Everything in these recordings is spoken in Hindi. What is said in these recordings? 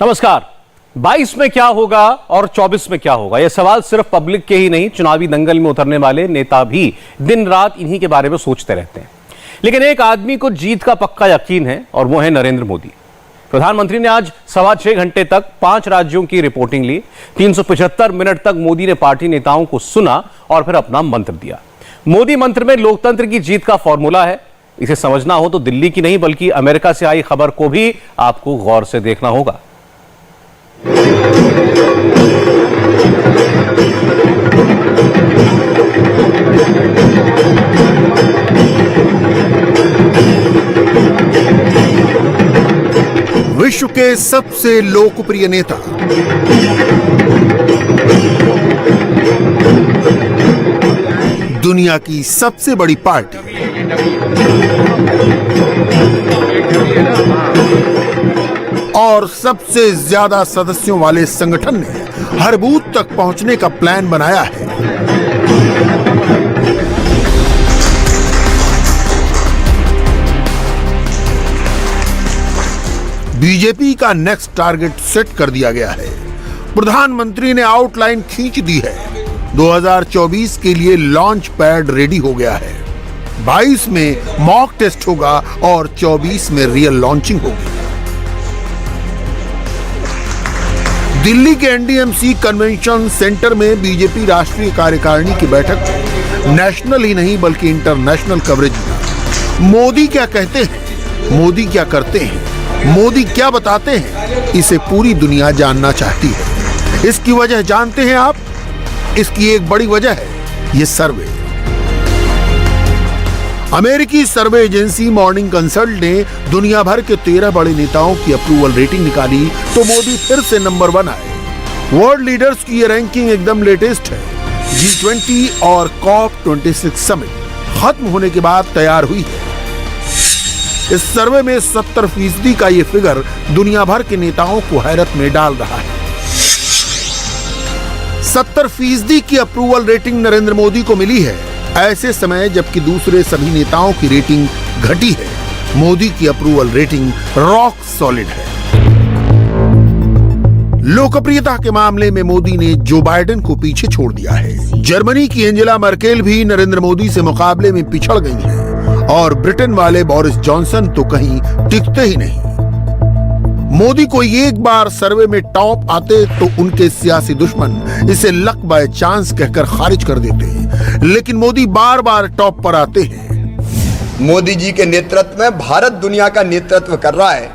नमस्कार। 22 में क्या होगा और 24 में क्या होगा, यह सवाल सिर्फ पब्लिक के ही नहीं, चुनावी दंगल में उतरने वाले नेता भी दिन रात इन्हीं के बारे में सोचते रहते हैं। लेकिन एक आदमी को जीत का पक्का यकीन है और वो है नरेंद्र मोदी। प्रधानमंत्री ने आज 6.25 घंटे तक 5 राज्यों की रिपोर्टिंग ली। 375 मिनट तक मोदी ने पार्टी नेताओं को सुना और फिर अपना मंत्र दिया। मोदी मंत्र में लोकतंत्र की जीत का फॉर्मूला है। इसे समझना हो तो दिल्ली की नहीं बल्कि अमेरिका से आई खबर को भी आपको गौर से देखना होगा। विश्व के सबसे लोकप्रिय नेता, दुनिया की सबसे बड़ी पार्टी, और सबसे ज्यादा सदस्यों वाले संगठन ने हर बूथ तक पहुंचने का प्लान बनाया है। बीजेपी का नेक्स्ट टारगेट सेट कर दिया गया है। प्रधानमंत्री ने आउटलाइन खींच दी है। 2024 के लिए लॉन्च पैड रेडी हो गया है। 22 में मॉक टेस्ट होगा और 24 में रियल लॉन्चिंग होगी। दिल्ली के एनडीएमसी कन्वेंशन सेंटर में बीजेपी राष्ट्रीय कार्यकारिणी की बैठक नेशनल ही नहीं बल्कि इंटरनेशनल कवरेज मिला। मोदी क्या कहते हैं, मोदी क्या करते हैं, मोदी क्या बताते हैं, इसे पूरी दुनिया जानना चाहती है। इसकी वजह जानते हैं आप? इसकी एक बड़ी वजह है ये सर्वे। अमेरिकी सर्वे एजेंसी मॉर्निंग कंसल्ट ने दुनिया भर के 13 बड़े नेताओं की अप्रूवल रेटिंग निकाली तो मोदी फिर से नंबर 1 आए। वर्ल्ड लीडर्स की ये रैंकिंग एकदम लेटेस्ट है। G20 और COP26 समिट खत्म होने के बाद तैयार हुई है। इस सर्वे में 70% का ये फिगर दुनिया भर के नेताओं को हैरत में डाल रहा है। 70% की अप्रूवल रेटिंग नरेंद्र मोदी को मिली है ऐसे समय जबकि दूसरे सभी नेताओं की रेटिंग घटी है। मोदी की अप्रूवल रेटिंग रॉक सॉलिड है। लोकप्रियता के मामले में मोदी ने जो बाइडेन को पीछे छोड़ दिया है। जर्मनी की एंजेला मर्केल भी नरेंद्र मोदी से मुकाबले में पिछड़ गई हैं और ब्रिटेन वाले बोरिस जॉनसन तो कहीं टिकते ही नहीं। मोदी को एक बार सर्वे में टॉप आते तो उनके सियासी दुश्मन इसे लक बाय चांस कहकर खारिज कर देते हैं, लेकिन मोदी बार बार टॉप पर आते हैं। मोदी जी के नेतृत्व में भारत दुनिया का नेतृत्व कर रहा है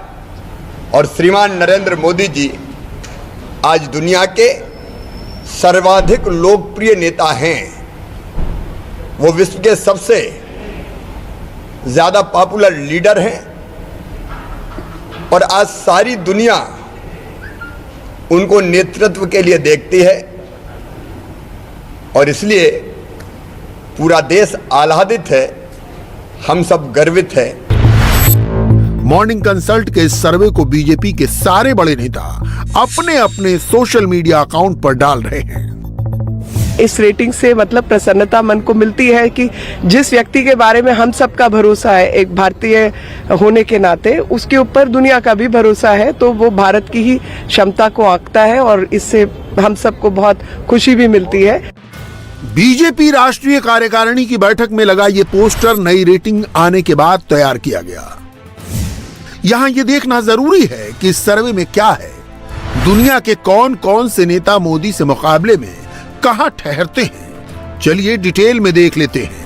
और श्रीमान नरेंद्र मोदी जी आज दुनिया के सर्वाधिक लोकप्रिय नेता हैं। वो विश्व के सबसे ज्यादा पॉपुलर लीडर हैं और आज सारी दुनिया उनको नेतृत्व के लिए देखती है और इसलिए पूरा देश आह्लादित है, हम सब गर्वित हैं। मॉर्निंग कंसल्ट के इस सर्वे को बीजेपी के सारे बड़े नेता अपने अपने सोशल मीडिया अकाउंट पर डाल रहे हैं। इस रेटिंग से मतलब प्रसन्नता मन को मिलती है कि जिस व्यक्ति के बारे में हम सबका भरोसा है एक भारतीय होने के नाते, उसके ऊपर दुनिया का भी भरोसा है, तो वो भारत की ही क्षमता को आंकता है और इससे हम सबको बहुत खुशी भी मिलती है। बीजेपी राष्ट्रीय कार्यकारिणी की बैठक में लगा ये पोस्टर नई रेटिंग आने के बाद तैयार किया गया। यहाँ ये देखना जरूरी है कि इस सर्वे में क्या है, दुनिया के कौन कौन से नेता मोदी से मुकाबले में कहां ठहरते हैं। चलिए डिटेल में देख लेते हैं।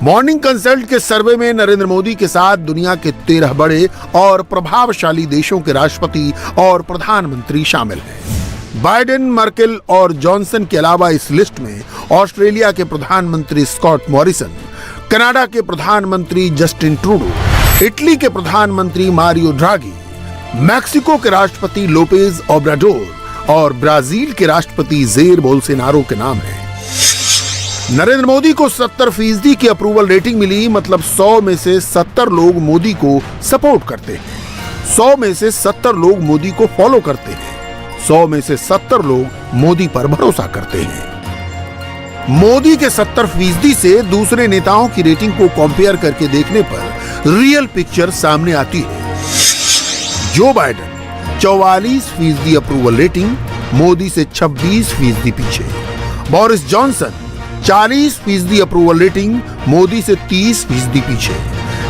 मॉर्निंग कंसल्ट के सर्वे में नरेंद्र मोदी के साथ दुनिया के 13 बड़े और प्रभावशाली देशों के राष्ट्रपति और प्रधानमंत्री शामिल हैं। बाइडेन, मर्केल और जॉनसन के अलावा इस लिस्ट में ऑस्ट्रेलिया के प्रधानमंत्री स्कॉट मॉरिसन, कनाडा के प्रधानमंत्री जस्टिन ट्रूडो, इटली के प्रधानमंत्री मारियो ड्रागी, मैक्सिको के राष्ट्रपति लोपेज ओब्राडोर और ब्राजील के राष्ट्रपति जेर बोल्सोनारो के नाम है। नरेंद्र मोदी को 70% की अप्रूवल रेटिंग मिली, मतलब 100 में से 70 लोग मोदी को सपोर्ट करते हैं, 100 में से 70 लोग मोदी को फॉलो करते हैं, 100 में से 70 लोग मोदी पर भरोसा करते हैं। मोदी के 70% से दूसरे नेताओं की रेटिंग को कंपेयर करके देखने पर रियल पिक्चर सामने आती है। Joe Biden 44% approval rating, Modi से 26% पीछे। Boris Johnson 40% approval rating, Modi से 30% पीछे।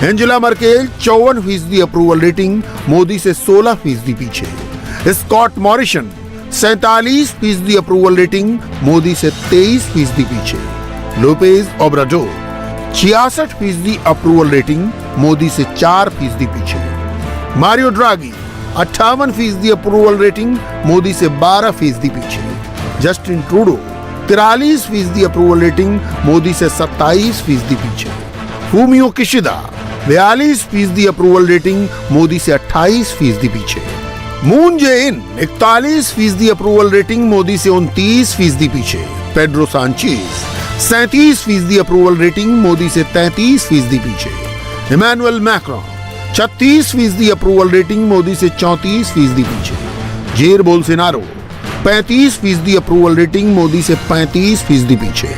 Angela Merkel 54% approval rating, Modi से 16% पीछे। Scott Morrison 47% approval rating, Modi से 23% पीछे। Lopez Obrador 66% approval rating, Modi से 4% पीछे। Mario Draghi 58% approval rating, Modi से 12% पीछे। Justin Trudeau 43% approval rating, Modi से 27% पीछे। Fumio Kishida 42% approval rating, Modi से 28% पीछे। Moon Jae-in 41% approval rating, Modi से 29% पीछे। Pedro Sanchez 37% approval rating, Modi से 33% पीछे। Emmanuel Macron 36% approval rating, Modi से 34% पीछे। जेर बोल्सोनारो 35% अप्रूवल रेटिंग, मोदी से 35% पीछे।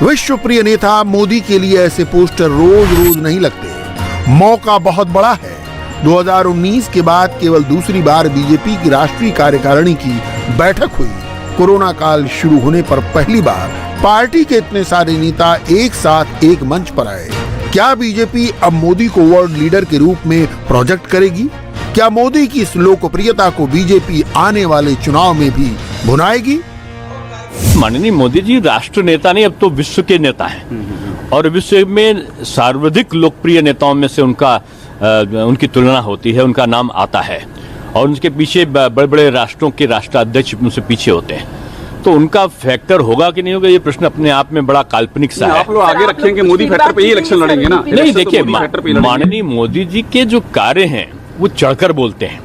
विश्व प्रिय नेता मोदी के लिए ऐसे पोस्टर रोज रोज नहीं लगते। मौका बहुत बड़ा है। 2019 के बाद केवल दूसरी बार बीजेपी की राष्ट्रीय कार्यकारिणी की बैठक हुई। कोरोना काल शुरू होने पर पहली बार पार्टी के इतने सारे नेता एक साथ एक मंच पर आए। क्या बीजेपी अब मोदी को वर्ल्ड लीडर के रूप में प्रोजेक्ट करेगी? क्या मोदी की इस लोकप्रियता को बीजेपी आने वाले चुनाव में भी भुनाएगी? माननीय मोदी जी राष्ट्र नेता नहीं, अब तो विश्व के नेता हैं और विश्व में सर्वाधिक लोकप्रिय नेताओं में से उनकी तुलना होती है, उनका नाम आता है और उनके पीछे बड़े बड़े राष्ट्रों के राष्ट्राध्यक्ष उनसे पीछे होते हैं। तो उनका फैक्टर होगा कि नहीं होगा, ये प्रश्न अपने आप में बड़ा काल्पनिक सा है। आप लोग आगे रखेंगे मोदी फैक्टर पे ही इलेक्शन लड़ेंगे ना? नहीं, देखिए माननीय मोदी जी के जो कार्य हैं वो चढ़कर बोलते हैं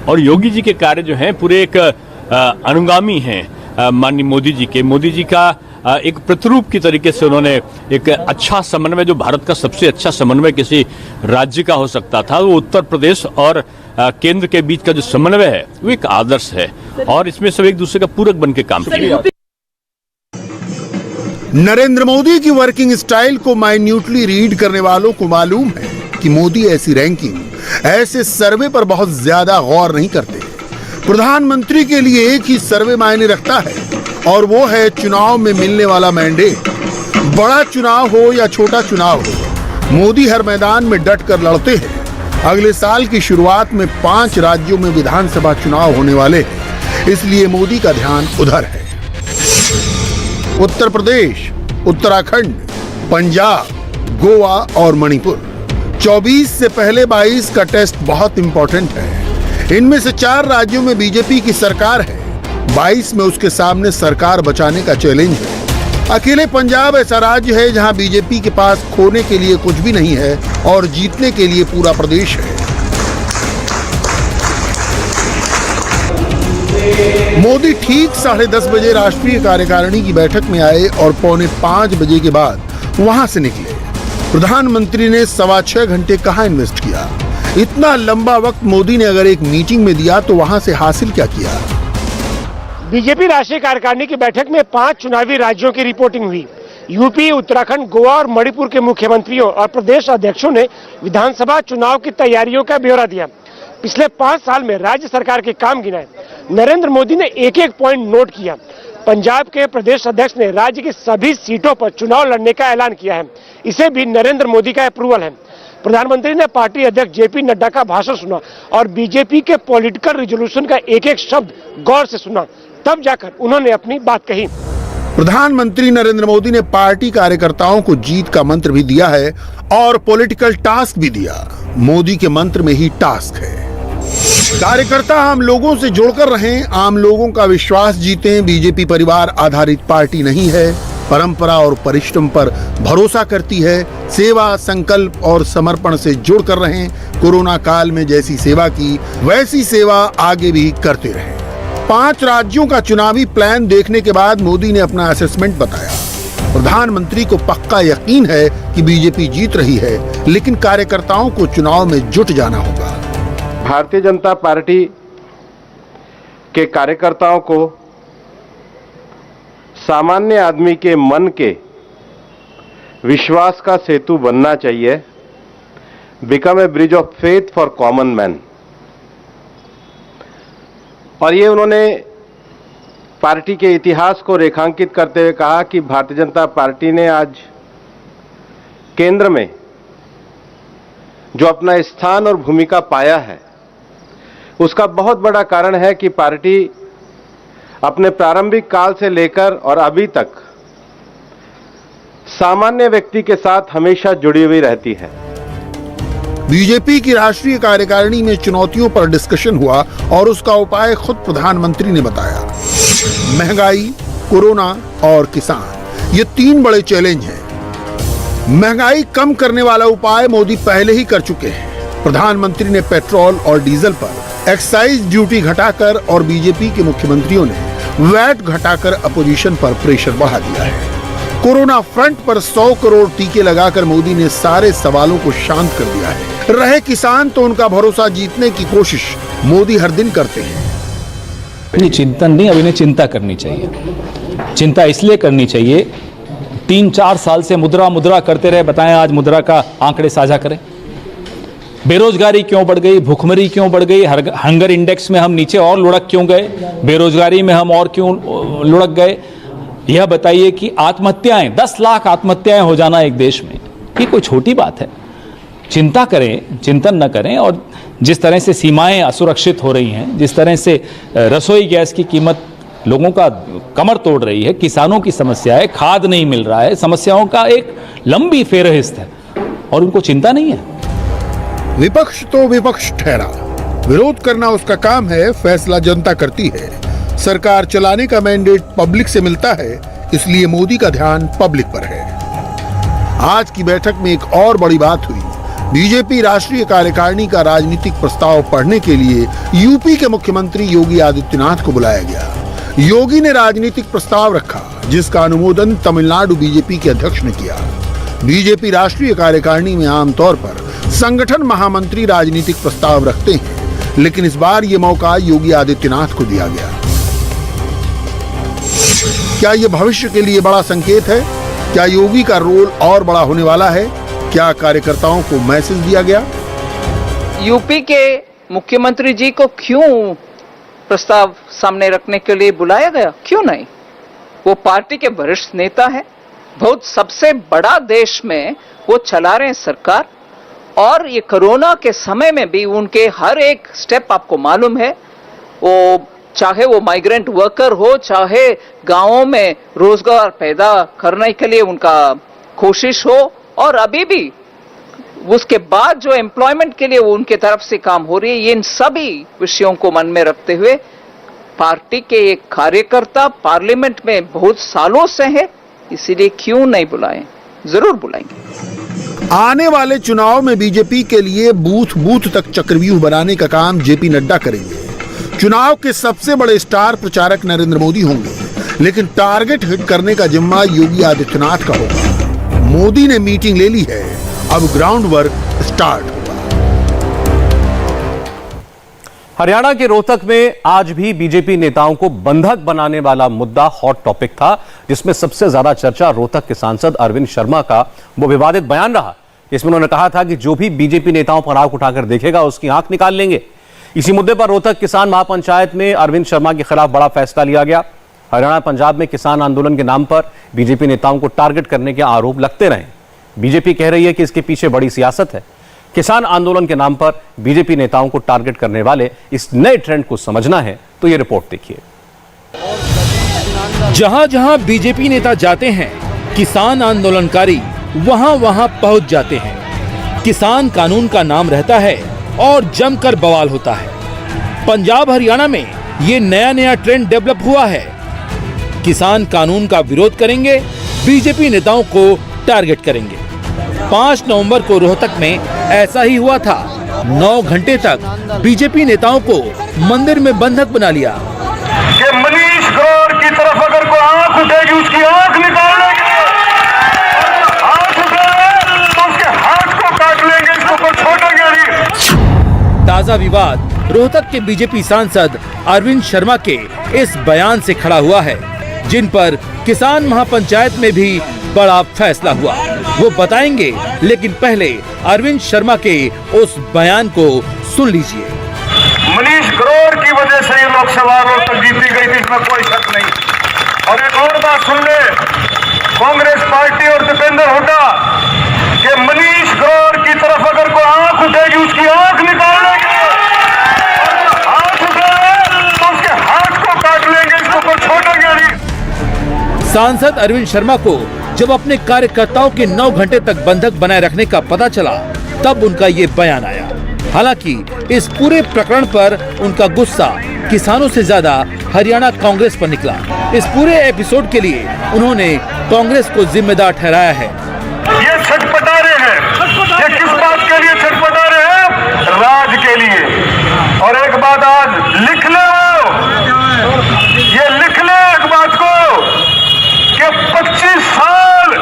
और योगी जी के कार्य जो हैं पूरे एक अनुगामी हैं माननीय मोदी जी के। मोदी जी का एक प्रतिरूप की तरीके से उन्होंने एक अच्छा समन्वय, जो भारत का सबसे अच्छा समन्वय किसी राज्य का हो सकता था, वो उत्तर प्रदेश और केंद्र के बीच का जो समन्वय है वो एक आदर्श है और इसमें सब एक दूसरे का पूरक बन के काम करेंगे। नरेंद्र मोदी की वर्किंग स्टाइल को माइन्यूटली रीड करने वालों को मालूम है कि मोदी ऐसी रैंकिंग, ऐसे सर्वे पर बहुत ज्यादा गौर नहीं करते। प्रधानमंत्री के लिए एक ही सर्वे मायने रखता है और वो है चुनाव में मिलने वाला मैंडेट। बड़ा चुनाव हो या छोटा चुनाव हो, मोदी हर मैदान में डट कर लड़ते हैं। अगले साल की शुरुआत में 5 राज्यों में विधानसभा चुनाव होने वाले हैं, इसलिए मोदी का ध्यान उधर है। उत्तर प्रदेश, उत्तराखंड, पंजाब, गोवा और मणिपुर। 24 से पहले 22 का टेस्ट बहुत इंपॉर्टेंट है। इनमें से 4 राज्यों में बीजेपी की सरकार है, 22 में उसके सामने सरकार बचाने का चैलेंज है। अकेले पंजाब ऐसा राज्य है जहां बीजेपी के पास खोने के लिए कुछ भी नहीं है और जीतने के लिए पूरा प्रदेश है। मोदी ठीक 10:30 बजे राष्ट्रीय कार्यकारिणी की बैठक में आए और 4:45 बजे के बाद वहां से निकले। प्रधानमंत्री ने 6.25 घंटे कहां इन्वेस्ट किया? इतना लंबा वक्त मोदी ने अगर एक मीटिंग में दिया तो वहां से हासिल क्या किया? बीजेपी राष्ट्रीय कार्यकारिणी की बैठक में 5 चुनावी राज्यों की रिपोर्टिंग हुई। यूपी, उत्तराखंड, गोवा और मणिपुर के मुख्यमंत्रियों और प्रदेश अध्यक्षों ने विधानसभा चुनाव की तैयारियों का ब्यौरा दिया। पिछले 5 साल में राज्य सरकार के काम गिनाए। नरेंद्र मोदी ने एक एक पॉइंट नोट किया। पंजाब के प्रदेश अध्यक्ष ने राज्य की सभी सीटों पर चुनाव लड़ने का ऐलान किया है, इसे भी नरेंद्र मोदी का अप्रूवल है। प्रधानमंत्री ने पार्टी अध्यक्ष जेपी नड्डा का भाषण सुना और बीजेपी के पॉलिटिकल रिजोल्यूशन का एक एक शब्द गौर से सुना, तब जाकर उन्होंने अपनी बात कही। प्रधानमंत्री नरेंद्र मोदी ने पार्टी कार्यकर्ताओं को जीत का मंत्र भी दिया है और पॉलिटिकल टास्क भी दिया। मोदी के मंत्र में ही टास्क है। कार्यकर्ता आम लोगों से जुड़कर रहें, आम लोगों का विश्वास जीतें। बीजेपी परिवार आधारित पार्टी नहीं है, परंपरा और परिश्रम पर भरोसा करती है। सेवा, संकल्प और समर्पण से जुड़कर रहें। कोरोना काल में जैसी सेवा की वैसी सेवा आगे भी करते रहें। 5 राज्यों का चुनावी प्लान देखने के बाद मोदी ने अपना असेसमेंट बताया। प्रधानमंत्री को पक्का यकीन है कि बीजेपी जीत रही है, लेकिन कार्यकर्ताओं को चुनाव में जुट जाना होगा। भारतीय जनता पार्टी के कार्यकर्ताओं को सामान्य आदमी के मन के विश्वास का सेतु बनना चाहिए। Become a bridge of faith for common man. और ये उन्होंने पार्टी के इतिहास को रेखांकित करते हुए कहा कि भारतीय जनता पार्टी ने आज केंद्र में जो अपना स्थान और भूमिका पाया है, उसका बहुत बड़ा कारण है कि पार्टी अपने प्रारंभिक काल से लेकर और अभी तक सामान्य व्यक्ति के साथ हमेशा जुड़ी हुई रहती है। बीजेपी की राष्ट्रीय कार्यकारिणी में चुनौतियों पर डिस्कशन हुआ और उसका उपाय खुद प्रधानमंत्री ने बताया। महंगाई, कोरोना और किसान, ये तीन बड़े चैलेंज हैं। महंगाई कम करने वाला उपाय मोदी पहले ही कर चुके हैं। प्रधानमंत्री ने पेट्रोल और डीजल पर एक्साइज ड्यूटी घटाकर और बीजेपी के मुख्यमंत्रियों ने वैट घटाकर अपोजिशन पर प्रेशर बढ़ा दिया है। कोरोना फ्रंट पर 100 करोड़ टीके लगाकर मोदी ने सारे सवालों को शांत कर दिया है। रहे किसान तो उनका भरोसा जीतने की कोशिश मोदी हर दिन करते हैं। नहीं, चिंतन नहीं, अब इन्हें चिंता करनी चाहिए। चिंता इसलिए करनी चाहिए, 3-4 साल से मुद्रा करते रहे, बताएं आज मुद्रा का आंकड़े साझा करें। बेरोजगारी क्यों बढ़ गई, भूखमरी क्यों बढ़ गई, हंगर इंडेक्स में हम नीचे और लुढ़क क्यों गए, बेरोजगारी में हम और क्यों लुढ़क गए, यह बताइए कि आत्महत्याएं, 10 लाख आत्महत्याएं हो जाना एक देश में, ये कोई छोटी बात है। चिंता करें, चिंतन न करें। और जिस तरह से सीमाएं असुरक्षित हो रही हैं, जिस तरह से रसोई गैस की कीमत लोगों का कमर तोड़ रही है, किसानों की समस्या है, खाद नहीं मिल रहा है, समस्याओं का एक लंबी फेरहिस्त है और उनको चिंता नहीं है। विपक्ष तो विपक्ष ठहरा, विरोध करना उसका काम है, फैसला जनता करती है। सरकार चलाने का मैंडेट पब्लिक से मिलता है, इसलिए मोदी का ध्यान पब्लिक पर है। आज की बैठक में एक और बड़ी बात हुई। बीजेपी राष्ट्रीय कार्यकारिणी का राजनीतिक प्रस्ताव पढ़ने के लिए यूपी के मुख्यमंत्री योगी आदित्यनाथ को बुलाया गया। योगी ने राजनीतिक प्रस्ताव रखा, जिसका अनुमोदन तमिलनाडु बीजेपी के अध्यक्ष ने किया। बीजेपी राष्ट्रीय कार्यकारिणी में आमतौर पर संगठन महामंत्री राजनीतिक प्रस्ताव रखते हैं, लेकिन इस बार ये मौका योगी आदित्यनाथ को दिया गया। क्या ये भविष्य के लिए बड़ा संकेत है? क्या योगी का रोल और बड़ा होने वाला है? क्या कार्यकर्ताओं को मैसेज दिया गया? यूपी के मुख्यमंत्री जी को क्यों प्रस्ताव सामने रखने के लिए बुलाया गया? क्यों नहीं? वो पार्टी के वरिष्ठ नेता है, बहुत सबसे बड़ा देश में वो चला रहे हैं सरकार, और ये कोरोना के समय में भी उनके हर एक स्टेप आपको मालूम है। वो चाहे वो माइग्रेंट वर्कर हो, चाहे गांवों में रोजगार पैदा करने के लिए उनका कोशिश हो, और अभी भी उसके बाद जो एम्प्लॉयमेंट के लिए वो उनके तरफ से काम हो रही है, इन सभी विषयों को मन में रखते हुए पार्टी के एक कार्यकर्ता पार्लियामेंट में बहुत सालों से है, इसीलिए क्यों नहीं बुलाएं? जरूर बुलाएंगे। आने वाले चुनाव में बीजेपी के लिए बूथ बूथ तक चक्रव्यूह बनाने का काम जेपी नड्डा करेंगे। चुनाव के सबसे बड़े स्टार प्रचारक नरेंद्र मोदी होंगे, लेकिन टारगेट हिट करने का जिम्मा योगी आदित्यनाथ का होगा। मोदी ने मीटिंग ले ली है, अब ग्राउंड वर्क स्टार्ट होगा। हरियाणा के रोहतक में आज भी बीजेपी नेताओं को बंधक बनाने वाला मुद्दा हॉट टॉपिक था, जिसमें सबसे ज्यादा चर्चा रोहतक के सांसद अरविंद शर्मा का वो विवादित बयान रहा। इसमें उन्होंने कहा था कि जो भी बीजेपी नेताओं पर आंख उठाकर देखेगा उसकी आंख निकाल लेंगे। इसी मुद्दे पर रोहतक किसान महापंचायत में अरविंद शर्मा के खिलाफ बड़ा फैसला लिया गया। हरियाणा पंजाब में किसान आंदोलन के नाम पर बीजेपी नेताओं को टारगेट करने के आरोप लगते रहे। बीजेपी कह रही है कि इसके पीछे बड़ी सियासत है। किसान आंदोलन के नाम पर बीजेपी नेताओं को टारगेट करने वाले इस नए ट्रेंड को समझना है तो ये रिपोर्ट देखिए। जहां जहां बीजेपी नेता जाते हैं, किसान आंदोलनकारी वहां वहां पहुंच जाते हैं। किसान कानून का नाम रहता है और जमकर बवाल होता है। पंजाब हरियाणा में ये नया नया ट्रेंड डेवलप हुआ है। किसान कानून का विरोध करेंगे, बीजेपी नेताओं को टारगेट करेंगे। 5 नवंबर को रोहतक में ऐसा ही हुआ था। 9 घंटे तक बीजेपी नेताओं को मंदिर में बंधक बना लिया। कि मनीष ग्रोवर की तरफ अगर कोई आंख उठेगी उसकी आंख निकाल लेंगे, आंख उठाए तो उसके हाथ को काट लेंगे, इसको कोई छोड़ेंगे नहीं। ताजा विवाद रोहतक के बीजेपी सांसद अरविंद शर्मा के इस बयान से खड़ा हुआ है, जिन पर किसान महापंचायत में भी बड़ा फैसला हुआ। वो बताएंगे, लेकिन पहले अरविंद शर्मा के उस बयान को सुन लीजिए। मनीष करोड़ की वजह से ये लोकसभा रोड तक जीती गई थी, इसमें कोई शक नहीं। और एक और बात सुन ले, कांग्रेस पार्टी और दीपेंद्र हुड्डा के मनीष ग्रोवर की तरफ अगर कोई आंख उठेगी उसकी आंख निकाल लेंगे, हाथ उठाए तो उसके हाथ को काट लेंगे, इसको कोई छोड़ेंगे नहीं। सांसद अरविंद शर्मा को जब अपने कार्यकर्ताओं के 9 घंटे तक बंधक बनाए रखने का पता चला, तब उनका ये बयान आया। हालांकि इस पूरे प्रकरण पर उनका गुस्सा किसानों से ज्यादा हरियाणा कांग्रेस पर निकला। इस पूरे एपिसोड के लिए उन्होंने कांग्रेस को जिम्मेदार ठहराया है। ये छटपटा रहे हैं, ये किस बात के लिए छटपटा रहे हैं? राज के लिए। और एक बात आज लिख ले, ये लिख ले एक बात को कि 25 साल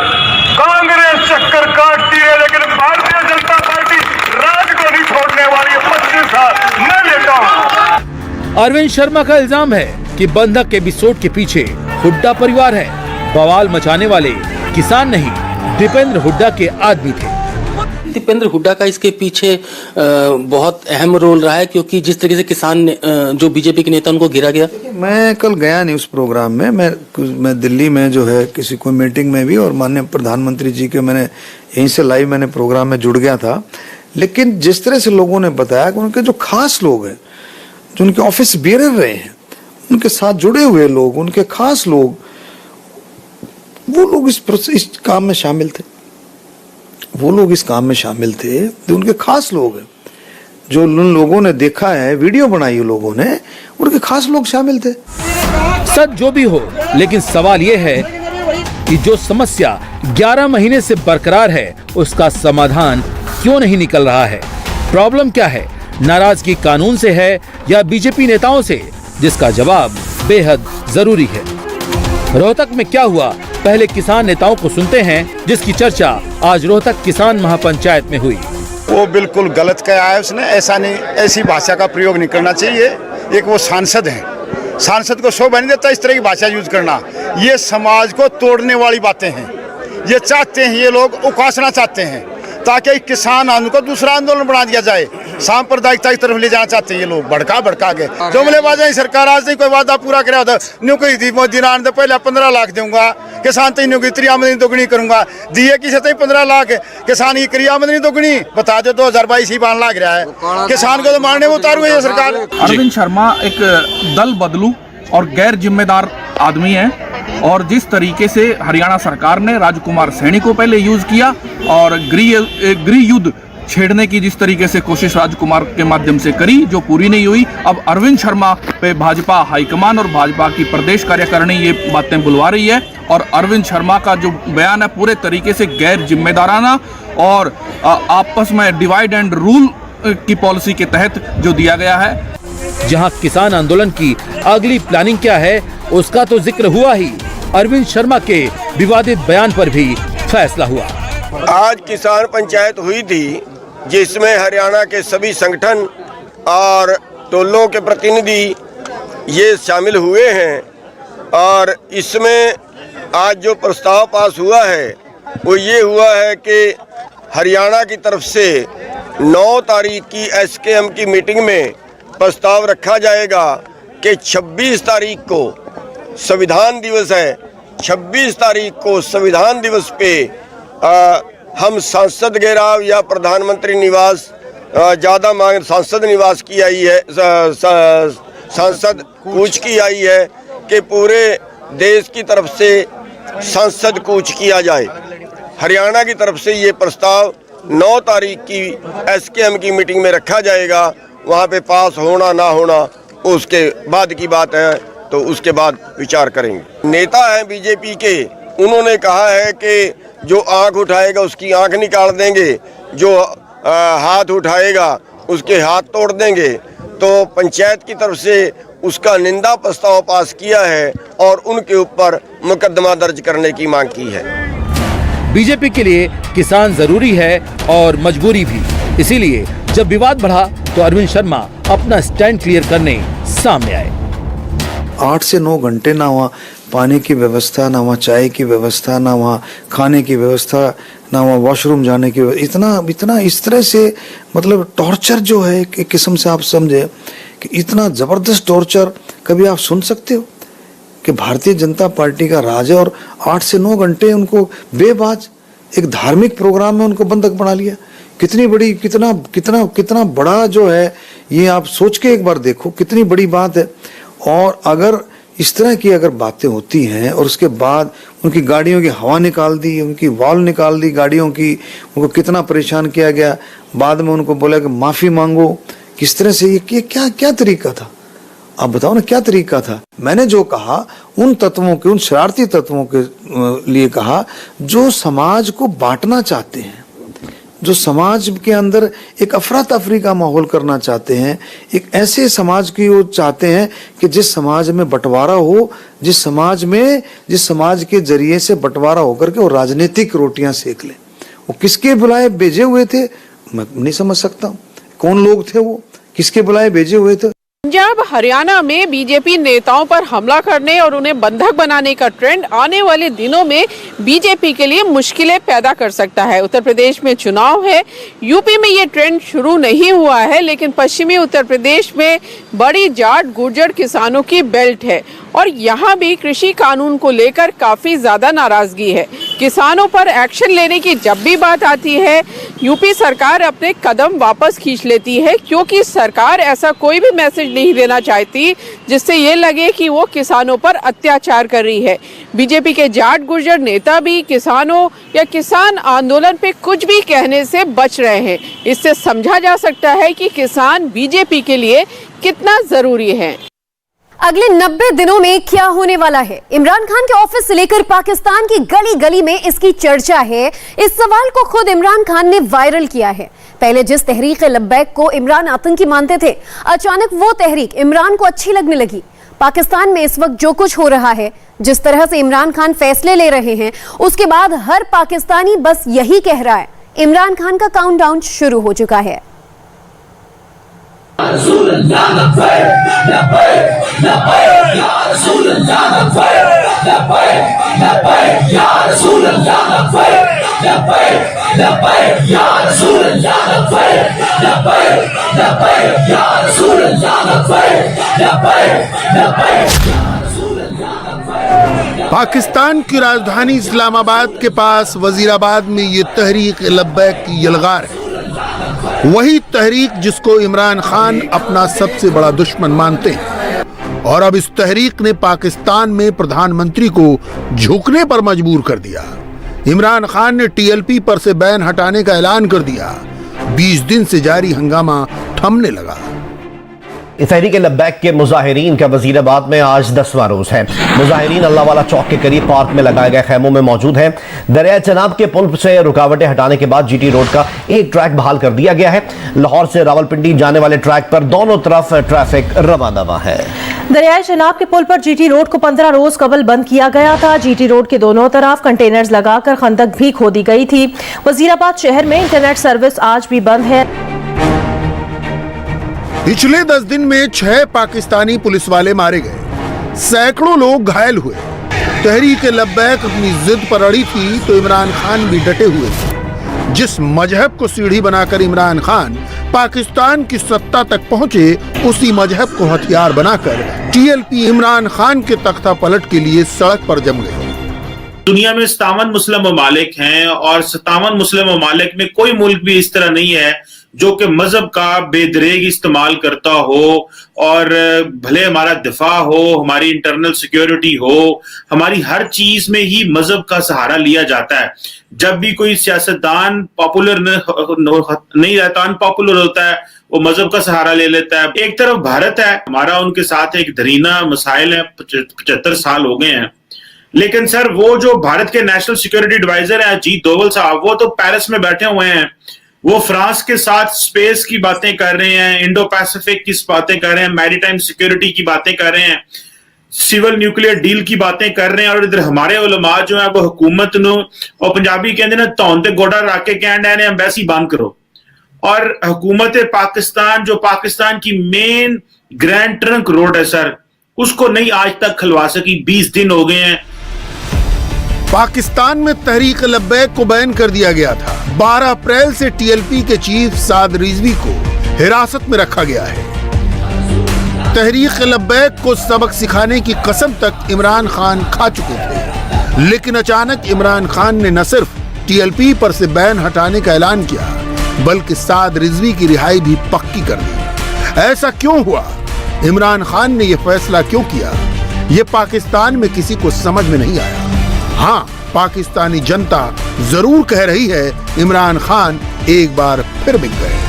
कांग्रेस चक्कर काटती है, लेकिन भारतीय जनता पार्टी राज को नहीं छोड़ने वाली है। 25 साल मैं लेता हूं। अरविंद शर्मा का इल्जाम है कि बंधक एपिसोड के पीछे हुड्डा परिवार है। बवाल मचाने वाले किसान नहीं, दीपेंद्र हुड्डा के आदमी थे। दीपेंद्र हुड्डा का इसके पीछे बहुत अहम रोल रहा है, क्योंकि जिस तरीके से किसान जो बीजेपी के नेता उनको गिरा गया। मैं कल गया नहीं उस प्रोग्राम में, मैं दिल्ली में जो है किसी कोई मीटिंग में भी, और माननीय प्रधानमंत्री जी के मैंने यहीं से लाइव मैंने प्रोग्राम में जुड़ गया था। लेकिन जिस तरह से लोगों ने बताया कि उनके जो खास लोग हैं, जो उनके ऑफिस बेरर रहे हैं, उनके साथ जुड़े हुए लोग, उनके खास लोग, वो लोग इस काम में शामिल थे। वो लोग इस काम में शामिल थे, जो उनके खास लोग हैं, जो उन लोगों ने देखा है, वीडियो बनाई लोगों ने, उनके खास लोग शामिल थे। सच जो भी हो, लेकिन सवाल ये है कि जो समस्या 11 महीने से बरकरार है, उसका समाधान क्यों नहीं निकल रहा है? प्रॉब्लम क्या है? नाराजगी कानून से है या बीजेपी नेताओं से? जिसका जवाब बेहद जरूरी है। रोहतक में क्या हुआ, पहले किसान नेताओं को सुनते हैं, जिसकी चर्चा आज रोहतक किसान महापंचायत में हुई। वो बिल्कुल गलत कहा है उसने, ऐसा नहीं, ऐसी भाषा का प्रयोग नहीं करना चाहिए। एक वो सांसद हैं, सांसद को शोभा नहीं देता इस तरह की भाषा यूज करना। ये समाज को तोड़ने वाली बातें हैं। ये चाहते हैं, ये लोग उकासना चाहते हैं ताकि किसान आंदोलन को दूसरा आंदोलन बना दिया जाए, सांप्रदायिकता की तरफ ले जाना चाहते हैं ये लोग, भड़का के। जुमलेबाजी सरकार आज नहीं कोई वादा पूरा कराया होता, न्यू कोई थी मोदी ने पहले 15 लाख दूंगा किसान, तीनों की इतनी आमदनी दोगुनी करूंगा, दिए की सतही 15 लाख किसान की करी आमदनी दोगुनी, बता दो 2022 ही बान लाग रहा है। किसान को तो मारने में उतारू है सरकार। अरविंद शर्मा एक दल बदलू और गैर जिम्मेदार आदमी है, और जिस तरीके से हरियाणा सरकार ने राजकुमार सैनी को पहले यूज किया और गृह युद्ध छेड़ने की जिस तरीके से कोशिश राजकुमार के माध्यम से करी, जो पूरी नहीं हुई, अब अरविंद शर्मा पे भाजपा हाईकमान और भाजपा की प्रदेश कार्यकारिणी ये बातें बुलवा रही है। और अरविंद शर्मा का जो बयान है पूरे तरीके से गैर जिम्मेदाराना और आपस में डिवाइड एंड रूल की पॉलिसी के तहत जो दिया गया है। जहां किसान आंदोलन की अगली प्लानिंग क्या है, उसका तो जिक्र हुआ ही, अरविंद शर्मा के विवादित बयान पर भी फैसला हुआ। आज किसान पंचायत हुई थी, जिसमें हरियाणा के सभी संगठन और टोलों के प्रतिनिधि ये शामिल हुए हैं, और इसमें आज जो प्रस्ताव पास हुआ है वो ये हुआ है कि हरियाणा की तरफ से 9 तारीख की एसकेएम की मीटिंग में प्रस्ताव रखा जाएगा कि 26 तारीख को संविधान दिवस है, 26 तारीख को संविधान दिवस पे हम सांसद घेराव या प्रधानमंत्री निवास ज़्यादा मांग सांसद निवास की आई है, सांसद कूच की आई है कि पूरे देश की तरफ से सांसद कूच किया जाए। हरियाणा की तरफ से ये प्रस्ताव 9 तारीख की एसकेएम की मीटिंग में रखा जाएगा। वहाँ पे पास होना ना होना उसके बाद की बात है, तो उसके बाद विचार करेंगे। नेता हैं बीजेपी के, उन्होंने कहा है कि जो आंख उठाएगा उसकी आंख निकाल देंगे, जो हाथ उठाएगा उसके हाथ तोड़ देंगे। तो पंचायत की तरफ से उसका निंदा प्रस्ताव पास किया है और उनके ऊपर मुकदमा दर्ज करने की मांग की है। बीजेपी के लिए किसान जरूरी है और मजबूरी भी, इसीलिए जब विवाद बढ़ा तो अरविंद शर्मा अपना स्टैंड क्लियर करने सामने आए। 8 से 9 घंटे ना वहाँ पानी की व्यवस्था, ना वहाँ चाय की व्यवस्था, ना वहाँ खाने की व्यवस्था, ना वहाँ वॉशरूम जाने की, इतना इस तरह से मतलब टॉर्चर जो है एक किस्म से आप समझे कि इतना जबरदस्त टॉर्चर कभी आप सुन सकते हो कि भारतीय जनता पार्टी का राज है और 8 से 9 घंटे उनको बेबाज एक धार्मिक प्रोग्राम में उनको बंधक बना लिया। कितनी बड़ी कितना बड़ा जो है ये, आप सोच के एक बार देखो कितनी बड़ी बात है। और अगर इस तरह की अगर बातें होती हैं और उसके बाद उनकी गाड़ियों की हवा निकाल दी, उनकी वॉल निकाल दी गाड़ियों की, उनको कितना परेशान किया गया, बाद में उनको बोला कि माफी मांगो, किस तरह से ये क्या तरीका था? आप बताओ ना क्या तरीका था। मैंने जो कहा उन तत्वों के, उन शरारती तत्वों के लिए कहा जो समाज को बांटना चाहते हैं, जो समाज के अंदर एक अफरा तफरी का माहौल करना चाहते हैं, एक ऐसे समाज की वो चाहते हैं कि जिस समाज में बंटवारा हो, जिस समाज के जरिए से बंटवारा होकर के वो राजनीतिक रोटियां सेक ले। वो किसके बुलाए भेजे हुए थे मैं नहीं समझ सकता, कौन लोग थे वो, किसके बुलाए भेजे हुए थे। पंजाब हरियाणा में बीजेपी नेताओं पर हमला करने और उन्हें बंधक बनाने का ट्रेंड आने वाले दिनों में बीजेपी के लिए मुश्किलें पैदा कर सकता है। उत्तर प्रदेश में चुनाव है, यूपी में ये ट्रेंड शुरू नहीं हुआ है, लेकिन पश्चिमी उत्तर प्रदेश में बड़ी जाट गुर्जर किसानों की बेल्ट है और यहाँ भी कृषि कानून को लेकर काफी ज्यादा नाराजगी है। किसानों पर एक्शन लेने की जब भी बात आती है, यूपी सरकार अपने कदम वापस खींच लेती है, क्योंकि सरकार ऐसा कोई भी मैसेज नहीं देना चाहती जिससे ये लगे कि वो किसानों पर अत्याचार कर रही है। बीजेपी के जाट गुर्जर नेता भी किसानों या किसान आंदोलन पे कुछ भी कहने से बच रहे हैं। इससे समझा जा सकता है कि किसान बीजेपी के लिए कितना जरूरी है। अगले 90 दिनों में क्या होने वाला है? इमरान खान के ऑफिस से लेकर पाकिस्तान की गली गली में इसकी चर्चा है। इस सवाल को खुद इमरान खान ने वायरल किया है। पहले जिस तहरीक लब्बैक को इमरान आतंकी मानते थे, अचानक वो तहरीक इमरान को अच्छी लगने लगी। पाकिस्तान में इस वक्त जो कुछ हो रहा है, जिस तरह से इमरान खान फैसले ले रहे हैं, उसके बाद हर पाकिस्तानी बस यही कह रहा है, इमरान खान का काउंटडाउन शुरू हो चुका है। पाकिस्तान की राजधानी इस्लामाबाद के पास वजीराबाद में ये तहरीक लब्बैक की यलगार है। वही तहरीक जिसको इमरान खान अपना सबसे बड़ा दुश्मन मानते हैं। और अब इस तहरीक ने पाकिस्तान में प्रधानमंत्री को झुकने पर मजबूर कर दिया। इमरान खान ने टीएलपी पर से बैन हटाने का ऐलान कर दिया। 20 दिन से जारी हंगामा थमने लगा। तहरीक लब्बैक के मुजाहिरीन का वजीराबाद में आज 10वां रोज है। मुजाहिरीन अल्लाह वाला चौक के करीब पार्क में लगाए गए खैमों में मौजूद हैं। दरिया चनाब के पुल से रुकावटें हटाने के बाद जीटी रोड का एक ट्रैक बहाल कर दिया गया है। लाहौर से रावलपिंडी जाने वाले ट्रैक पर दोनों तरफ ट्रैफिक रवाना है। दरियाए चनाब के पुल पर जीटी रोड को 15 रोज कबल बंद किया गया था। जीटी रोड के दोनों तरफ कंटेनर्स लगाकर खंदक भी खोदी गई थी। वजीराबाद शहर में इंटरनेट सर्विस आज भी बंद है। पिछले 10 दिन में 6 पाकिस्तानी पुलिस वाले मारे गए, सैकड़ों लोग घायल हुए। तहरीक लब्बैक अपनी जिद पर अड़ी थी तो इमरान खान भी डटे हुए थे। जिस मजहब को सीढ़ी बनाकर इमरान खान पाकिस्तान की सत्ता तक पहुंचे, उसी मजहब को हथियार बनाकर टीएलपी इमरान खान के तख्ता पलट के लिए सड़क पर जम गई। दुनिया में 57 मुस्लिम ममालिक हैं और 57 मुस्लिम ममालिक में कोई मुल्क भी इस तरह नहीं है जो कि मजहब का बेदरेग इस्तेमाल करता हो। और भले हमारा दिफा हो, हमारी इंटरनल सिक्योरिटी हो, हमारी हर चीज में ही मजहब का सहारा लिया जाता है। जब भी कोई सियासतदान पॉपुलर नहीं रहता, अनपॉपुलर होता है, वो मजहब का सहारा ले लेता है। एक तरफ भारत है, हमारा उनके साथ एक दरीना मसाइल है, 75 साल हो गए हैं। लेकिन सर वो जो भारत के नेशनल सिक्योरिटी एडवाइजर हैं अजीत डोवल साहब, वो तो पेरिस में बैठे हुए हैं। वो फ्रांस के साथ स्पेस की बातें कर रहे हैं, इंडो पैसिफिक की बातें कर रहे हैं, मैरीटाइम सिक्योरिटी की बातें कर रहे हैं, सिविल न्यूक्लियर डील की बातें कर रहे हैं। और इधर हमारे उलमा जो है वो हुकूमत नु और पंजाबी कहते ना तौन ते गोडा रख के कहने ने एम्बेसी बंद करो। और हुकूमत पाकिस्तान जो पाकिस्तान की मेन ग्रैंड ट्रंक रोड है सर, उसको नहीं आज तक खुलवा सकी। 20 दिन हो गए हैं। पाकिस्तान में तहरीक लब्बैक को बैन कर दिया गया था। 12 अप्रैल से टीएलपी के चीफ साद रिजवी को हिरासत में रखा गया है। तहरीक लब्बैक को सबक सिखाने की कसम तक इमरान खान खा चुके थे, लेकिन अचानक इमरान खान ने न सिर्फ टीएलपी पर से बैन हटाने का ऐलान किया, बल्कि साद रिजवी की रिहाई भी पक्की कर दी। ऐसा क्यों हुआ? इमरान खान ने यह फैसला क्यों किया? ये पाकिस्तान में किसी को समझ में नहीं आया। हाँ, पाकिस्तानी जनता जरूर कह रही है इमरान खान एक बार फिर बिक गए।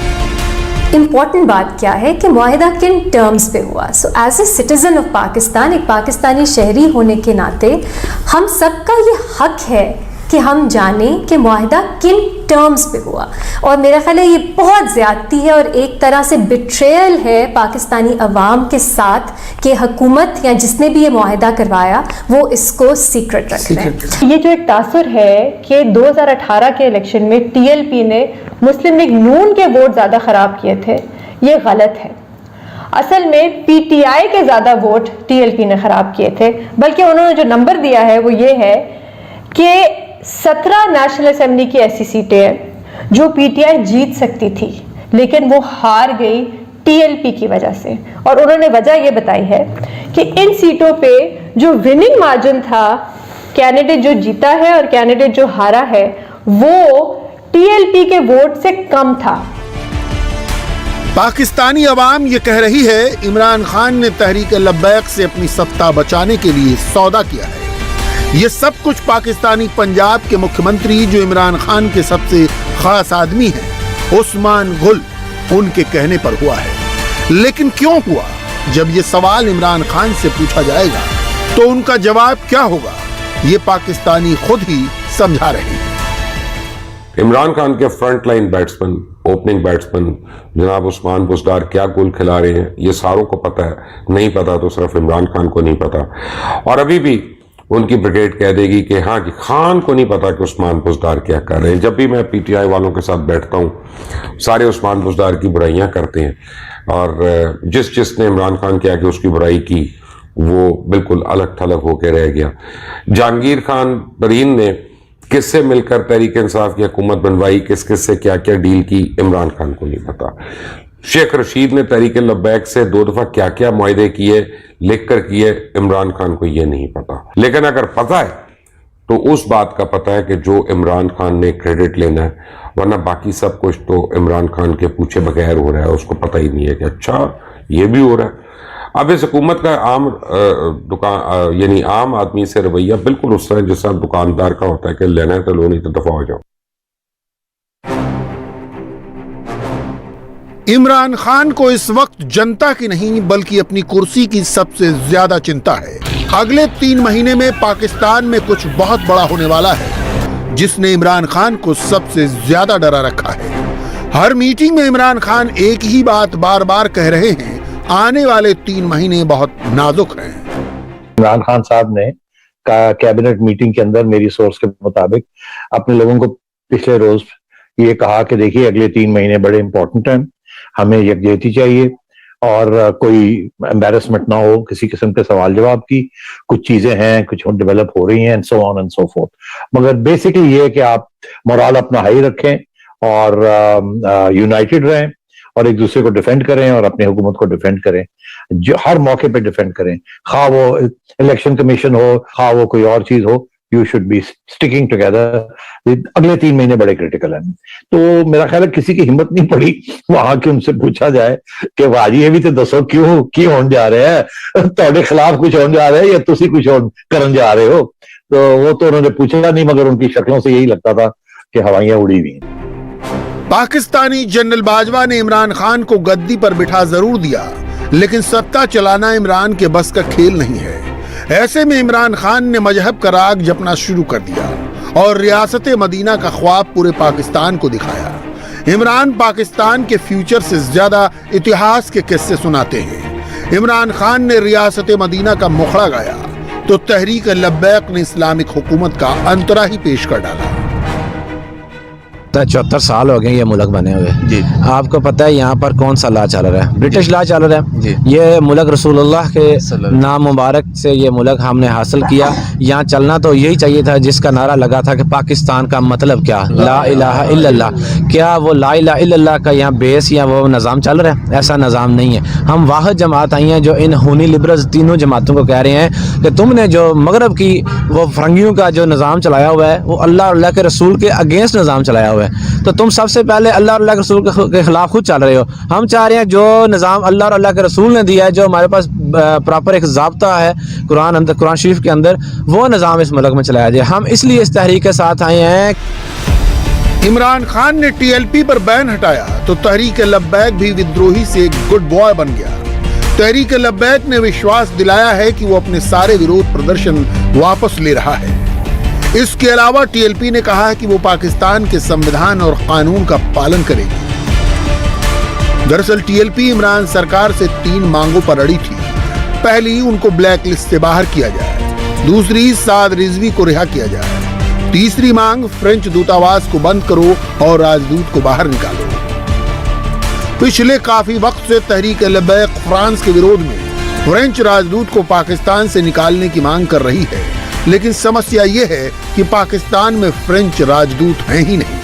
इम्पॉर्टेंट बात क्या है कि मुआहिदा किन टर्म्स पे हुआ। So as a citizen of Pakistan, एक पाकिस्तानी शहरी होने के नाते हम सबका ये हक है कि हम जानें कि मुआहिदा किन टर्म्स पे हुआ। और मेरा ख्याल है ये बहुत ज़्यादती है और एक तरह से बिट्रेयल है पाकिस्तानी अवाम के साथ कि हुकूमत या जिसने भी ये मुआहिदा करवाया वो इसको सीक्रेट रख रहे हैं। ये जो एक तासुर है कि 2018 के इलेक्शन में टीएलपी ने मुस्लिम लीग नून के वोट ज़्यादा ख़राब किए थे, ये गलत है। असल में पीटीआई के ज़्यादा वोट टीएलपी ने ख़राब किए थे, बल्कि उन्होंने जो नंबर दिया है वो ये है कि 17 नेशनल असेंबली की ऐसी सीटें हैं जो पीटीआई जीत सकती थी, लेकिन वो हार गई टीएलपी की वजह से। और उन्होंने वजह ये बताई है कि इन सीटों पे जो विनिंग मार्जिन था, कैंडिडेट जो जीता है और कैंडिडेट जो हारा है, वो टीएलपी के वोट से कम था। पाकिस्तानी अवाम ये कह रही है इमरान खान ने तहरीक लब्बैक से अपनी सत्ता बचाने के लिए सौदा किया है। ये सब कुछ पाकिस्तानी पंजाब के मुख्यमंत्री, जो इमरान खान के सबसे खास आदमी हैं, उस्मान गुल, उनके कहने पर हुआ है। लेकिन क्यों हुआ? जब ये सवाल इमरान खान से पूछा जाएगा तो उनका जवाब क्या होगा, ये पाकिस्तानी खुद ही समझा रहे हैं। इमरान खान के front line batsman, opening batsman जनाब उस्मान बुजदार क्या गोल खिला रहे हैं, ये सारों को पता है। नहीं पता तो सिर्फ इमरान खान को नहीं पता। और अभी भी उनकी ब्रिगेड कह देगी कि हाँ कि खान को नहीं पता कि उस्मान बुजदार क्या कर रहे हैं। जब भी मैं पीटीआई वालों के साथ बैठता हूँ, सारे उस्मान बुजदार की बुराइयां करते हैं, और जिसने इमरान खान के आगे उसकी बुराई की वो बिल्कुल अलग थलग होकर रह गया। जहांगीर खान तरीन ने किससे मिलकर तहरीक इंसाफ की हुकूमत बनवाई, किस किस से क्या क्या डील की, इमरान खान को नहीं पता। शेख रशीद ने तहरीक लब्बैक से 2 दफा क्या क्या मुआहदे किए, लिख कर किए, इमरान खान को यह नहीं पता। लेकिन अगर पता है तो उस बात का पता है कि जो इमरान खान ने क्रेडिट लेना है, वरना बाकी सब कुछ तो इमरान खान के पूछे बगैर हो रहा है, उसको पता ही नहीं है कि अच्छा ये भी हो रहा है। अब इस हुकूमत का यानी आम आदमी से रवैया बिल्कुल उस तरह जिस तरह दुकानदार का होता है कि लेना है तो लो, नहीं तो दफा हो जाओ। इमरान खान को इस वक्त जनता की नहीं बल्कि अपनी कुर्सी की सबसे ज्यादा चिंता है। अगले 3 महीने में पाकिस्तान में कुछ बहुत बड़ा होने वाला है, जिसने इमरान खान को सबसे ज्यादा डरा रखा है। हर मीटिंग में इमरान खान एक ही बात बार बार कह रहे हैं, आने वाले 3 महीने बहुत नाजुक हैं। इमरान खान साहब ने कैबिनेट मीटिंग के अंदर मेरी सोर्स के मुताबिक अपने लोगों को पिछले रोज ये कहा कि देखिए अगले 3 महीने बड़े इंपॉर्टेंट हैं, हमें यकजहती चाहिए और कोई एम्बैरेसमेंट ना हो किसी किस्म के सवाल जवाब की। कुछ चीजें हैं, कुछ डेवलप हो रही हैं and so on and so fourth, मगर बेसिकली ये है कि आप मोरल अपना हाई रखें और यूनाइटेड रहें और एक दूसरे को डिफेंड करें और अपनी हुकूमत को डिफेंड करें, जो हर मौके पे डिफेंड करें, खा वो इलेक्शन कमीशन हो, खा वो कोई और चीज हो, you should be sticking together. अगले 3 महीने बड़े क्रिटिकल हैं। तो मेरा ख्याल है किसी की हिम्मत नहीं पड़ी वहां के उनसे पूछा जाए कि भाजी ये भी तो दसो क्यों होने जा रहे हैं, ਤੁਹਾਡੇ खिलाफ कुछ होने जा रहे हैं या तुसी कुछ करने जा रहे हो। तो वो तो उन्होंने पूछा नहीं, मगर उनकी शक्लों से यही लगता था कि हवाइयां उड़ी हुई हैं। पाकिस्तानी जनरल बाजवा ने इमरान खान को गद्दी पर बिठा जरूर दिया, लेकिन सत्ता चलाना इमरान के बस का खेल नहीं है। ऐसे में इमरान खान ने मजहब का राग जपना शुरू कर दिया और रियासत मदीना का ख्वाब पूरे पाकिस्तान को दिखाया। इमरान पाकिस्तान के फ्यूचर से ज्यादा इतिहास के किस्से सुनाते हैं। इमरान खान ने रियासत मदीना का मुखड़ा गाया तो तहरीक लब्बैक ने इस्लामिक हुकूमत का अंतरा ही पेश कर डाला। लगता है 74 साल हो गए ये मुल्क बने हुए जी। आपको पता है यहाँ पर कौन सा लॉ चल रहा है? ब्रिटिश लॉ चल रहा है जी। ये मुल्क रसूलुल्लाह के नाम मुबारक से ये मुल्क हमने हासिल किया। यहाँ चलना तो यही चाहिए था जिसका नारा लगा था कि पाकिस्तान का मतलब क्या, ला इलाहा इल्लल्लाह। क्या वो ला इलाहा इल्लल्लाह का यहाँ बेस या वो निज़ाम चल रहा है? ऐसा निज़ाम नहीं है। हम वाहिद जमात आई हैं जो इन हुनी लिबरल्स तीनों जमातों को कह रहे हैं कि तुमने जो मगरब की वो फरंगियों का जो निज़ाम चलाया हुआ है वो अल्लाह और अल्लाह के रसूल के अगेंस्ट निज़ाम चलाया हुआ है। तो तुम सबसे पहले अल्लाह और अल्लाह के रसूल के खिलाफ खुद चल रहे हो। हम चाह रहे हैं जो निज़ाम अल्लाह और अल्लाह के रसूल ने दिया है, जो हमारे पास प्रॉपर एक ज़ाब्ता है कुरान शरीफ के अंदर, वो निज़ाम इस मुल्क में चलाया जाए। हम इसलिए इस तहरीक के साथ आए हैं। इमरान खान ने टीएलपी पर बैन हटाया तो तहरीक लब्बैक भी विद्रोही से गुड बॉय बन गया। तहरीक लब्बैक ने विश्वास दिलाया है कि वो अपने सारे विरोध प्रदर्शन वापस ले रहा है। इसके अलावा टीएलपी ने कहा है कि वो पाकिस्तान के संविधान और कानून का पालन करेगी। दरअसल टीएलपी इमरान सरकार से 3 मांगों पर अड़ी थी। पहली, उनको ब्लैक लिस्ट से बाहर किया जाए। दूसरी, साद रिजवी को रिहा किया जाए। तीसरी मांग, फ्रेंच दूतावास को बंद करो और राजदूत को बाहर निकालो। पिछले काफी वक्त से तहरीक लब्बैक फ्रांस के विरोध में फ्रेंच राजदूत को पाकिस्तान से निकालने की मांग कर रही है, लेकिन समस्या ये है कि पाकिस्तान में फ्रेंच राजदूत हैं ही नहीं।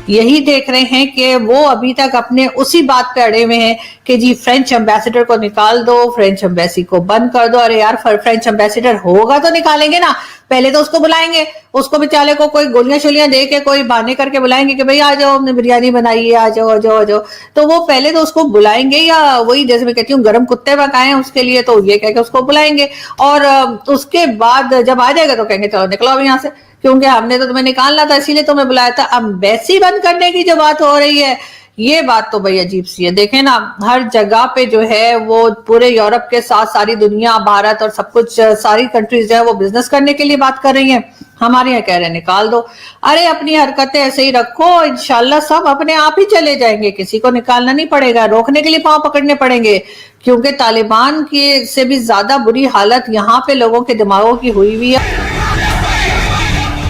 यही देख रहे हैं कि वो अभी तक अपने उसी बात पे अड़े हुए हैं कि जी फ्रेंच एम्बेसडर को निकाल दो, फ्रेंच एम्बेसी को बंद कर दो। अरे यार, फ्रेंच एम्बेसडर होगा तो निकालेंगे ना, पहले तो उसको बुलाएंगे, उसको बेचारे को कोई गोलियां शोलियां दे के कोई बहाने करके बुलाएंगे कि भाई आ जाओ, हमने बिरयानी बनाई है, आ जाओ आ जाओ आ जाओ। तो वो पहले तो उसको बुलाएंगे, या वही जैसे मैं कहती हूँ गर्म कुत्ते पकाए हैं उसके लिए, तो ये कह के उसको बुलाएंगे और उसके बाद जब आ जाएगा तो कहेंगे चलो निकलो अब यहाँ से, क्योंकि हमने तो तुम्हें निकालना था इसीलिए तुम्हें बुलाया था। एम्बेसी बंद करने की जो बात हो रही है, ये बात तो भाई अजीब सी है। देखें ना, हर जगह पे जो है वो पूरे यूरोप के साथ सारी दुनिया, भारत और सब कुछ सारी कंट्रीज जो है वो बिजनेस करने के लिए बात कर रही हैं। हमारे यहाँ कह रहे हैं निकाल दो। अरे अपनी हरकतें ऐसे ही रखो, इंशाल्लाह सब अपने आप ही चले जाएंगे, किसी को निकालना नहीं पड़ेगा, रोकने के लिए पांव पकड़ने पड़ेंगे। क्योंकि तालिबान की से भी ज्यादा बुरी हालत यहाँ पे लोगों के दिमागों की हुई हुई है।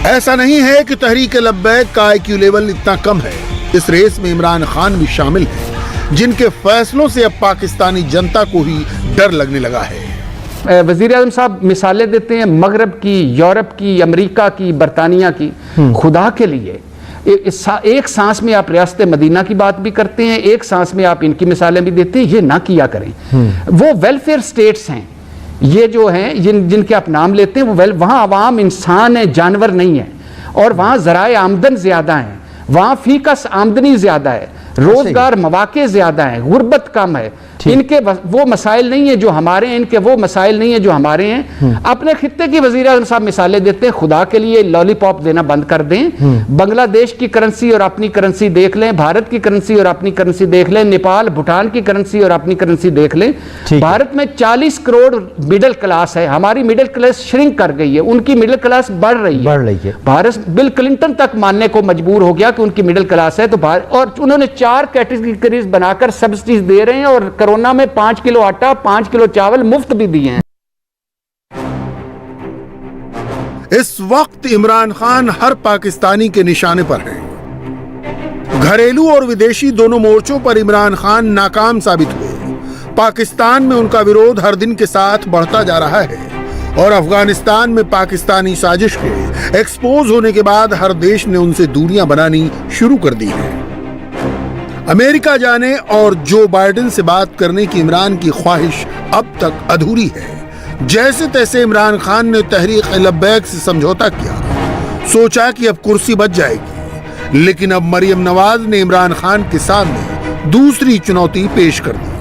ऐसा नहीं है कि तहरीक लब्बैक का IQ लेवल इतना कम है। इस रेस में इमरान खान भी शामिल हैं, जिनके फैसलों से अब पाकिस्तानी जनता को ही डर लगने लगा है। वजीर आज़म साहब मिसालें देते हैं मगरब की, यूरोप की, अमेरिका की, बरतानिया की। खुदा के लिए एक सांस में आप रियासत मदीना की बात भी करते हैं, एक सांस में आप इनकी मिसालें भी देते हैं। ये ना किया करें। वो वेलफेयर स्टेट्स हैं ये जो हैं, जिनके आप नाम लेते हैं, वो वहाँ आवाम इंसान है, जानवर नहीं है। और वहाँ ज़राए आमदन ज़्यादा हैं, वहाँ फीकस आमदनी ज़्यादा है, रोज़गार मौके ज़्यादा हैं, गुर्बत कम है। इनके वो मसाइल नहीं है जो हमारे हैं, इनके वो मसाइल नहीं है जो हमारे हैं। अपने खित्ते की वज़ीर आज़म साहब मिसालें देते हैं। खुदा के लिए लॉलीपॉप देना बंद कर दें। बांग्लादेश की करेंसी और अपनी करेंसी देख लें, भारत की करेंसी और अपनी करेंसी देख लें, नेपाल भूटान की करेंसी और अपनी करेंसी देख लें। भारत में 40 करोड़ मिडिल क्लास है, हमारी मिडिल क्लास श्रिंक कर गई है, उनकी मिडिल क्लास बढ़ रही है। भारत बिल क्लिंटन तक मानने को मजबूर हो गया कि उनकी मिडिल क्लास है। तो और उन्होंने 4 कैटेगरीज बनाकर सब्सिडीज दे रहे हैं और कोरोना में 5 किलो आटा, 5 किलो चावल मुफ्त भी दिए हैं। इस वक्त इमरान खान हर पाकिस्तानी के निशाने पर हैं। घरेलू और विदेशी दोनों मोर्चों पर इमरान खान नाकाम साबित हुए। पाकिस्तान में उनका विरोध हर दिन के साथ बढ़ता जा रहा है और अफगानिस्तान में पाकिस्तानी साजिश के एक्सपोज होने के बाद हर देश ने उनसे दूरियां बनानी शुरू कर दी है। अमेरिका जाने और जो बाइडेन से बात करने की इमरान की ख्वाहिश अब तक अधूरी है। जैसे तैसे इमरान खान ने तहरीक लब्बैक से समझौता किया, सोचा कि अब कुर्सी बच जाएगी, लेकिन अब मरियम नवाज ने इमरान खान के सामने दूसरी चुनौती पेश कर दी।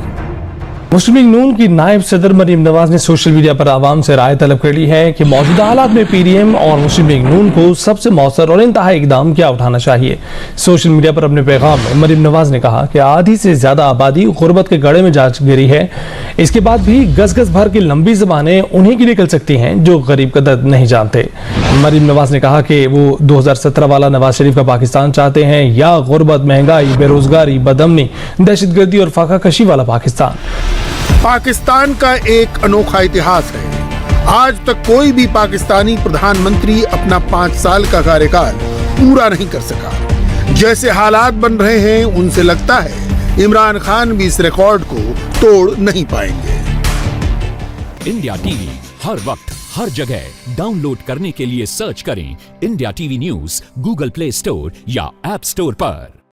मुस्लिम लीग नून की नायब सदर मरियम नवाज ने सोशल मीडिया पर आवाम से राय तलब कर ली है कि मौजूदा हालात में PDM और मुस्लिम लीग नून को सबसे मौसर और इंतहाई इकदाम क्या उठाना चाहिए। सोशल मीडिया पर अपने पैगाम में मरियम नवाज ने कहा कि आधी से ज्यादा आबादी गुर्बत के गड़े में जा गिरी है। इसके बाद भी गज गज भर की लंबी जबानें उन्हीं की निकल सकती हैं जो गरीब का दर्द नहीं जानते। मरियम नवाज ने कहा कि वो 2017 वाला नवाज शरीफ का पाकिस्तान चाहते हैं या गुर्बत, महंगाई, बेरोजगारी, बदअमनी, दहशतगर्दी और फाका कशी वाला पाकिस्तान। पाकिस्तान का एक अनोखा इतिहास है। आज तक कोई भी पाकिस्तानी प्रधानमंत्री अपना 5 साल का कार्यकाल पूरा नहीं कर सका। जैसे हालात बन रहे हैं उनसे लगता है इमरान खान भी इस रिकॉर्ड को तोड़ नहीं पाएंगे। इंडिया टीवी हर वक्त हर जगह डाउनलोड करने के लिए सर्च करें India TV news Google play store या ऐप स्टोर पर।